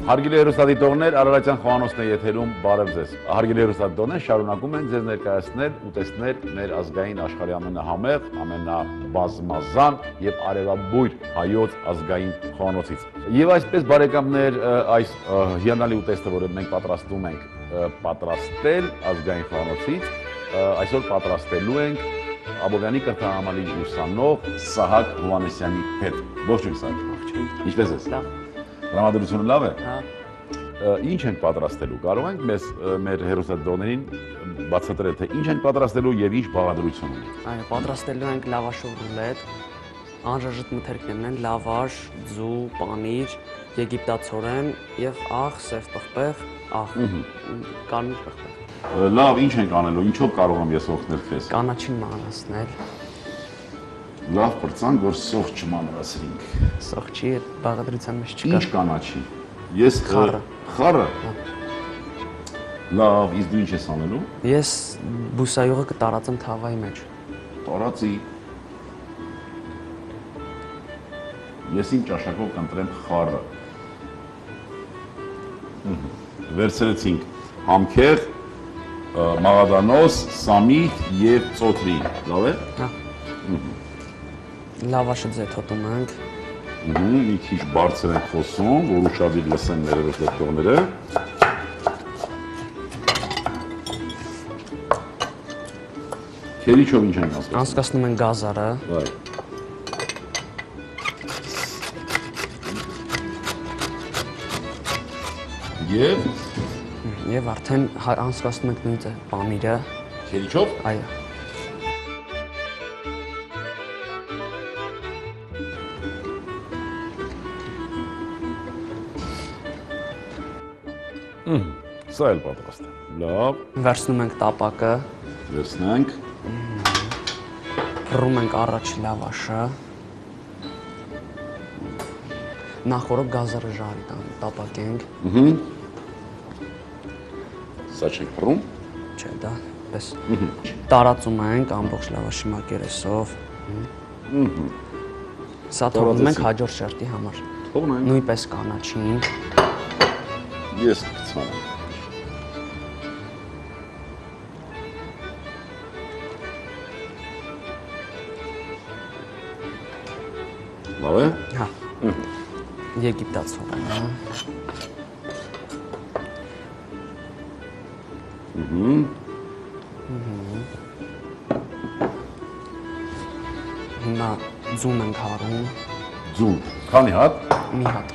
Հարգելի հեռուստադիտողներ, Արարատյան խոհանոցն է եթերում, բարև ձեզ։ Հարգելի հեռուստադիտողներ, շարունակում ենք ձեզ ներկայացնել ուտեստներ մեր ազգային աշխարհի ամենահամեղ, ամենաբազմազան եւ արևաբույր հայոց ազգային խոհանոցից։ Եվ այսպես բարեկամներ, այս հիանալի ուտեստը, որը մենք պատրաստում ենք պատրաստել ազգային խոհանոցից, այսօր պատրաստելու ենք Աբովյանի կրթահամալիրի ուսանող Սահակ Հովհաննիսյանի հետ։ Ողջույն Սահակ։ Ողջույն։ Ինչպե՞ս ես։ Լավ։ Տրամադրությունը լավ է։ Հա։ Ինչ ենք պատրաստելու։ Կարող ենք մեզ մեր հեռուստադիտողներին բացատրել, թե ինչ ենք պատրաստելու եւ ինչ բաղադրություն ունի։ Այո, պատրաստելու ենք լավաշով ռուլետ։ Անհրաժեշտ մթերքներն են լավաշ, ձու, պանիր, եգիպտացորեն եւ աղ, սև պղպեղ, աղ, կարմիր պղպեղ։ Լավ, ինչ ենք անելու, ինչով կարող եմ ես օգնել քեզ։ Կանաչին մանրացնել։ Լավ, պրծանք, որ սող չմանրացրինք։ Սող չի, բաղադրության մեջ չկա։ Ինչ կանաչի։ Ես Խառը։ Խառը։ Լավ, իսկ դու ինչ ես անելու։ Ես բուսայուղը կտարածեմ թավայի մեջ։ Տարածի։ Ես իմ ճաշակով կընտրեմ խառը։ Վերցրեցինք համքեղ, մաղադանոս, սամիթ եւ ծոթրի, լավ է։ Հա։ Լավաշը ձեթոտում ենք։ Մի քիչ բարձր ենք խոսում, որ ուշադիր լսեն մեր հեռուստադիտողները։ Քերիչով ինչ ենք անցկացնում։ Անցկացնում ենք գազարը։ Վայ։ Եվ արդեն անցկացնում ենք նույն պանիրը։ Քերիչով։ Այո։ Սա էլ պատրաստ է։ Լավ, Վերցնում ենք տապակը, վերցնենք։ փռում ենք առաջի լավաշը։ Նախորդ գազարը ժարի տապակենք։ Սա չենք փռում։ Չէ, դա պես տարածում ենք ամբողջ լավաշի մակերեսով։ Սա թողնում ենք հաջորդ շերտի համար։ Թողնենք։ Նույնպես կանաչին։ Ես կցանեմ։ Լավ է։ Հա։ Եգիպտացորենը։ Հիմա ձուն ենք հարում, Ձուն։ Քանի հատ։ մի հատ։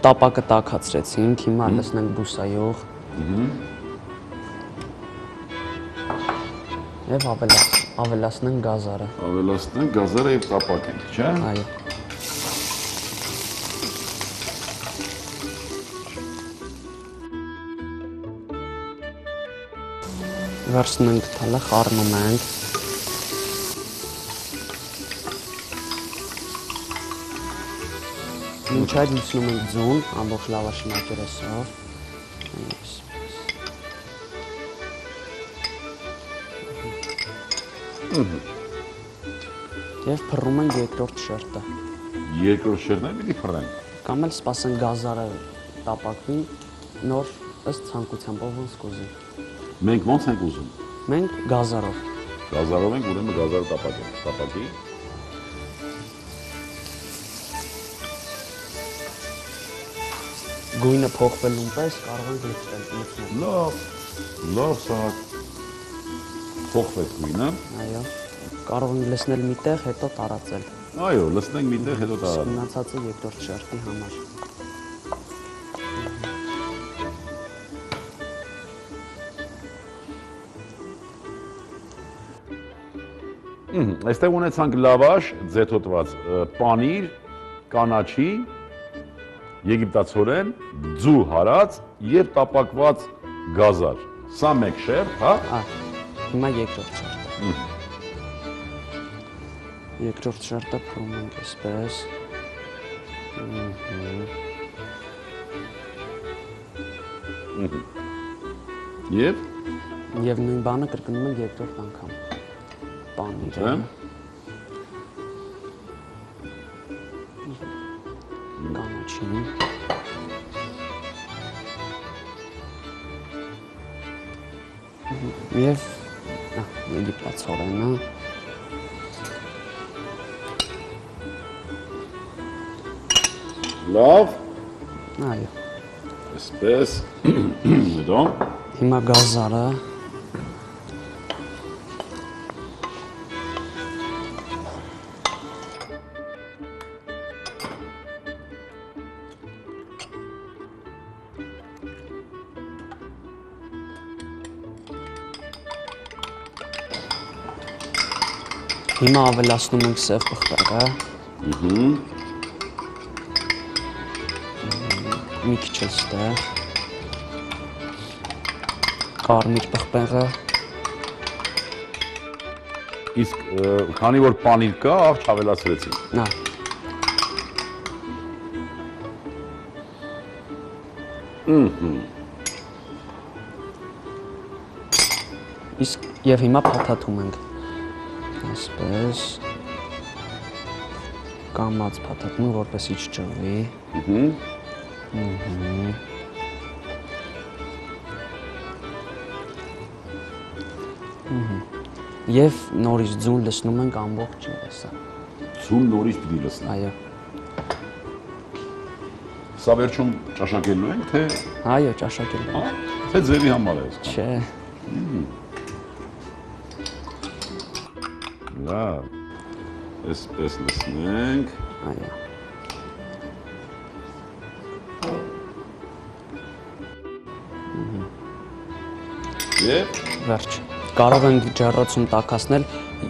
Տապակը տաքացրեցինք, հիմա լցնենք բուսայուղ։ Եվ ավելացնենք գազարը։ Ավելացնենք գազարը եւ տապակենք, չէ՞։ Այո։ Վերցնենք թալը, խառնում ենք։ Մինչ այդ լցնում ենք ձուն, ամբողջ լավաշի մակերեսով։ Եվ փռում ենք երկրորդ շերտը։ Երկրորդ շերտը պիտի փռենք։ Կամ էլ սպասենք գազարը տապակվի, նոր ըստ ցանկությամբ ով ոնց կուզի։ Մենք ո՞նց ենք ուզում։ Մենք գազարով։ Գազարով ենք, ուրեմն գազարը տապակենք։ Տապակի։ Գույնը փոխվելուն պես կարող ենք լցնել։ Լավ, լավ սա փոխվեց գույնը։ Այո։ Կարող ենք լցնել միտեղ, հետո տարածել։ Այո, լցնենք միտեղ, հետո տարածենք։ Մնացածը երկրորդ շերտի համար։ Այստեղ ունեցանք լավաշ, ձեթոտված պանիր, կանաչի, եգիպտացորեն, ձու հարած եւ տապակված գազար։ Սա մեկ շերտ, հա։ Հիմա երկրորդ շերտը։ Երկրորդ շերտը փռում ենք այսպես։ Եվ Եվ նույն բանը կրկնում ենք երկրորդ անգամ։ Պանիրը։ Կանաչին։ Եվ եգիպտացորենը։ լավ, Այո։ այսպես, հետո Հիմա գազարը։ Հիմա ավելացնում ենք սև պղպեղը։ Մի քիչ էստեղ։ Կարմիր պղպեղը։ իսկ քանի որ պանիր կա, աղ չավելացրեցինք։ Նա։ Իսկ եւ հիմա փաթաթում ենք։ Այսպես կամած փաթաթում, որպեսզի չճղվի։ Եվ նորից ձուն լցնում ենք ամբողջ ինքսը։ Ձուն նորից պիտի լցնենք։ Այո։ Սա վերջում ճաշակելու ենք, թե Այո, ճաշակելու ենք։ թե ձևի համար է այսքան։ Չէ։ Լավ, այսպես լցնենք։ Այո։ Եվ Վերջ։ Կարող ենք ջեռոցում տաքացնել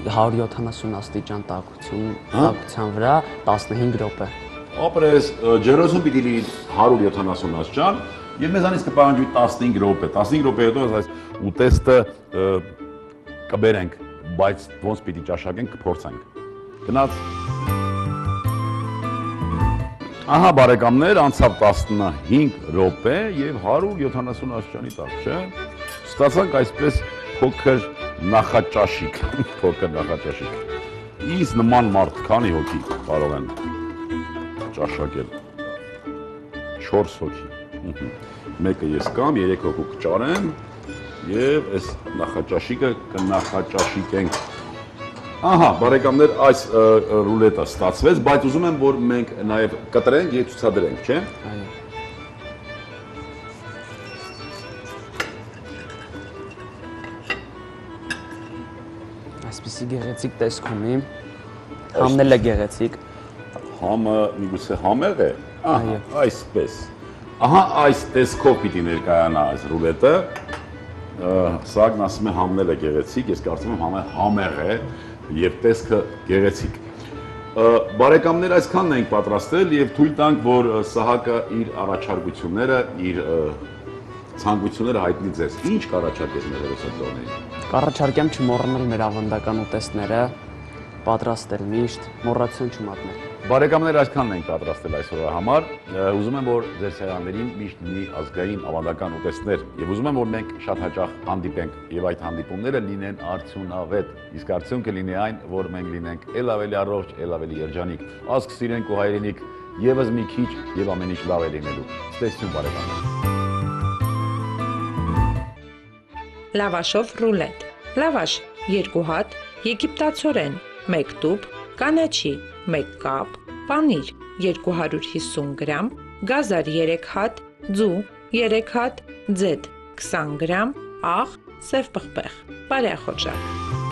170 աստիճան տաքության վրա 15 րոպե։ ապրես ջերոսում պիտի լինի 170 աստիճան եւ մեզանից կպահանջվի 15 րոպե։ 15 րոպե հետո այս ուտեստը կբերենք, բայց ոնց պիտի ճաշակենք, կփորձենք։ Գնաց։ Ահա բարեկամներ, անցավ 15 րոպե եւ 170 աստիճանի տակ, չէ՞։ Ստացանք այսպես փոքր նախաճաշիկ, փոքր նախաճաշիկ։ Ինձ նման մարդ քանի հոգի կարող են ճաշակել։ 4 հոգի։ Մեկը ես կամ 3 հոգու կճարեմ եւ այս նախաճաշիկը կնախաճաշիկենք։ Ահա, բարեկամներ, այս ռուլետը ստացվեց, բայց ուզում եմ, որ մենք նաեւ կտրենք եւ ցուցադրենք, չէ՞։ Այո։ Այսպեսի գեղեցիկ տեսք ունի։ Համնել է գեղեցիկ։ Համը միգուցե համեղ է։ Այո։ Այսպես։ Ահա այս տեսքով պիտի ներկայանա այս ռուլետը։ Սակն ասում է համնել է գեղեցիկ, ես կարծում եմ համը համեղ է եւ տեսքը գեղեցիկ։ Բարեկամներ, այսքանն ենք պատրաստել եւ թույլ տանք, որ Սահակը իր առաջարկությունները, իր ցանկությունները հայտնի ձեզ։ Ինչ կառաջարկես մեր հերոսատորներին։ Կառաջարկեմ չմոռանալ մեր ավանդական ուտեստները, պատրաստել միշտ, մոռացություն չմատնել։ Բարեկամներ, այսքանն ենք պատրաստել այսօրվա համար։ Ուզում եմ, որ ձեր սեղաններին միշտ լինի ազգային ավանդական ուտեստներ եւ ուզում եմ, որ մենք շատ հաճախ հանդիպենք եւ այդ հանդիպումները լինեն արդյունավետ։ Իսկ արդյունքը լինի այն, որ մենք լինենք ել ավելի առողջ, ել ավելի երջանիկ, ազգ սիրենք ու հայրենիք, եւս մի քիչ եւ ամեն ինչ լավ է լինելու։ Ստեսություն բարեկամներ։ Լավաշով ռուլետ։ Լավաշ 2 հատ, եգիպտացորեն 1 տուփ, կանաչի 1 կապ, պանիր 250 գրամ, գազար 3 հատ, ձու 3 հատ, ձեթ 20 գրամ, աղ, սև պղպեղ։ Բարեխորժակ։